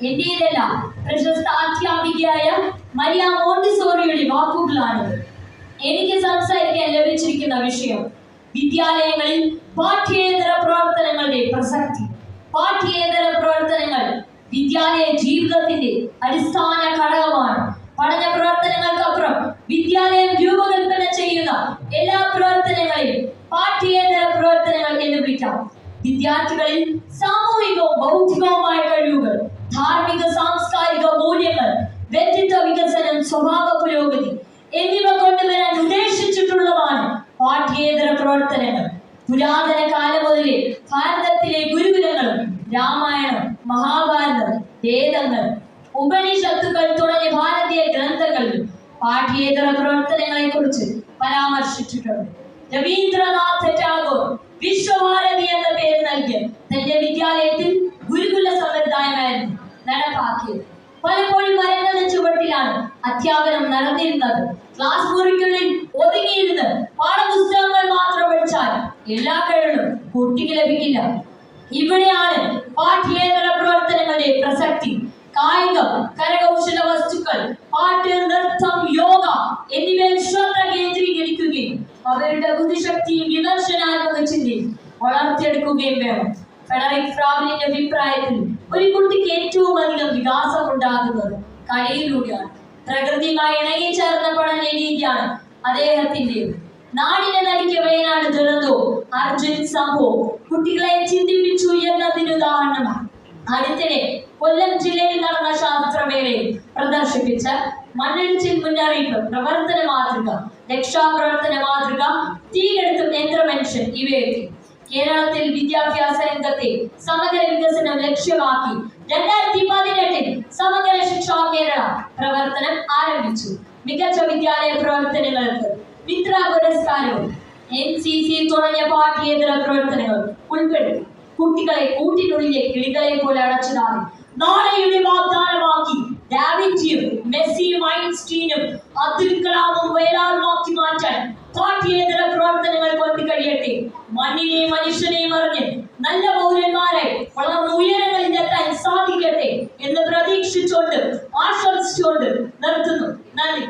എന്റേതല്ല, പ്രശസ്ത അധ്യാപികയായ മരിയ മോണ്ടിസോറിയുടെ വാക്കുകളാണ്. എനിക്ക് സംസാരിക്കാൻ ലഭിച്ചിരിക്കുന്ന വിഷയം വിദ്യാലയങ്ങളിൽ പാഠ്യേതര പ്രവർത്തനങ്ങളുടെ പ്രസക്തി. പാഠ്യേതര പ്രവർത്തനങ്ങൾ വിദ്യാലയ ജീവിതത്തിന്റെ അടിസ്ഥാന ഘടകമാണ്. പഠന പ്രവർത്തനങ്ങൾക്കപ്പുറം വിദ്യാലയം രൂപകൽപ്പന ചെയ്യുന്ന എല്ലാ പ്രവർത്തനങ്ങളെയും പാഠ്യേതര പ്രവർത്തനങ്ങൾ എന്ന് വിളിക്കാം. വിദ്യാർത്ഥികളിൽ സാമൂഹികവും ബൗദ്ധികവുമായ കഴിവുകൾ, ധാർമ്മിക സാംസ്കാരിക മൂല്യങ്ങൾ, വ്യക്തിത്വ വികസനം, സ്വഭാവ പുരോഗതി എന്നിവ കൊണ്ടുവരാൻ ഉദ്ദേശിച്ചിട്ടുള്ളതാണ് പാഠ്യേതര പ്രവർത്തനങ്ങൾ. പുരാതന കാലം മുതലേ ഭാരതത്തിലെ ഗുരുകുലങ്ങളും രാമായണം, മഹാഭാരതം, വേദങ്ങൾ, ഉപനിഷത്തുകൾ തുടങ്ങിയ ഭാരതീയ ഗ്രന്ഥങ്ങളിൽ പാഠ്യേതര പ്രവർത്തനങ്ങളെ കുറിച്ച് പരാമർശിച്ചിട്ടുണ്ട്. രവീന്ദ്രനാഥ ടാഗോർ വിശ്വഭാരതി എന്ന പേര് നൽകിയ തന്റെ വിദ്യാലയത്തിൽ ഗുരുകുല സമ്പ്രദായമായിരുന്നു നടപ്പാക്കിയത്. പലപ്പോഴും മരങ്ങളുടെ ചുവട്ടിലാണ് അധ്യാപനം നടന്നിരുന്നത്. ക്ലാസ് മുറികളിൽ ഒതുങ്ങിയിരുന്ന് പാഠപുസ്തകങ്ങൾ മാത്രം പഠിച്ചാൽ എല്ലാ കഴിവും കുട്ടിക്ക് ലഭിക്കില്ല. ഇവിടെയാണ് പാഠ്യേതര പ്രവർത്തനങ്ങളുടെ പ്രസക്തി. കായികം, കരകൗശല വസ്തുക്കൾ, പാട്ട്, നൃത്തം, യോഗ എന്നിവയിൽ ശ്രദ്ധ കേന്ദ്രീകരിക്കുകയും അവരുടെ ബുദ്ധിശക്തിയും വിമർശനാത്മക ചിന്തയും വളർത്തിയെടുക്കുകയും വേണം. ഫെഡറിക് ഫ്രാബിലിന്റെ അഭിപ്രായത്തിൽ ഒരു കുട്ടിക്ക് ഏറ്റവും അധികം വികാസം ഉണ്ടാകുന്നത് കളിയിലൂടെയാണ്. പ്രകൃതിയുമായി ഇണങ്ങിച്ചേർന്ന പഠന രീതിയാണ് അദ്ദേഹത്തിൻ്റെത്. നാടിനെ നടുക്കിയ വയനാട് ദുരന്തവും അർജുൻ സംഭവവും കുട്ടികളെ ചിന്തിപ്പിച്ചുയർന്നതിന് ഉദാഹരണമാണ്. അടുത്തിടെ കൊല്ലം ജില്ലയിൽ നടന്ന ശാസ്ത്രമേളയിൽ പ്രദർശിപ്പിച്ച മണ്ണിടിച്ചിൽ മുന്നറിയിപ്പ് പ്രവർത്തന മാതൃക, രക്ഷാപ്രവർത്തന മാതൃക, തീകെടുത്തും യന്ത്രമനുഷ്യൻ ഇവയൊക്കെ കേരളത്തിൽ വിദ്യാഭ്യാസ രംഗത്തെ സമഗ്ര വികസനം ലക്ഷ്യമാക്കി 2018 സമഗ്ര ശിക്ഷാ കേരള പ്രവർത്തനം ആരംഭിച്ചു. മികച്ച വിദ്യാലയ പ്രവർത്തനങ്ങൾക്ക് മിത്ര പുരസ്കാരവും NCC തുടങ്ങിയ പാഠ്യേതര പ്രവർത്തനങ്ങൾ ഉൾപ്പെടുത്തി. കുട്ടികളെ കൂട്ടിനുള്ളിലെ കിളികളെ പോലെ അടച്ചിടാതെ നാളെയുടെ വാഗ്ദാനമാക്കി ഡാവിഞ്ചിയും മെസ്സിയും ഐൻസ്റ്റീനും അബ്ദുൽ കലാമും വയലാറുമാക്കി മാറ്റാൻ പാഠ്യേതര പ്രവർത്തനങ്ങൾ കൊണ്ട് കഴിയട്ടെ. മണ്ണിനെയും മനുഷ്യനെയും അറിഞ്ഞ് നല്ല പൗരന്മാരെ വളർന്ന് ഉയരങ്ങളിൽ എത്താൻ സാധിക്കട്ടെ എന്ന് പ്രതീക്ഷിച്ചുകൊണ്ട് ആശംസിച്ചുകൊണ്ട് നിർത്തുന്നു. നന്ദി.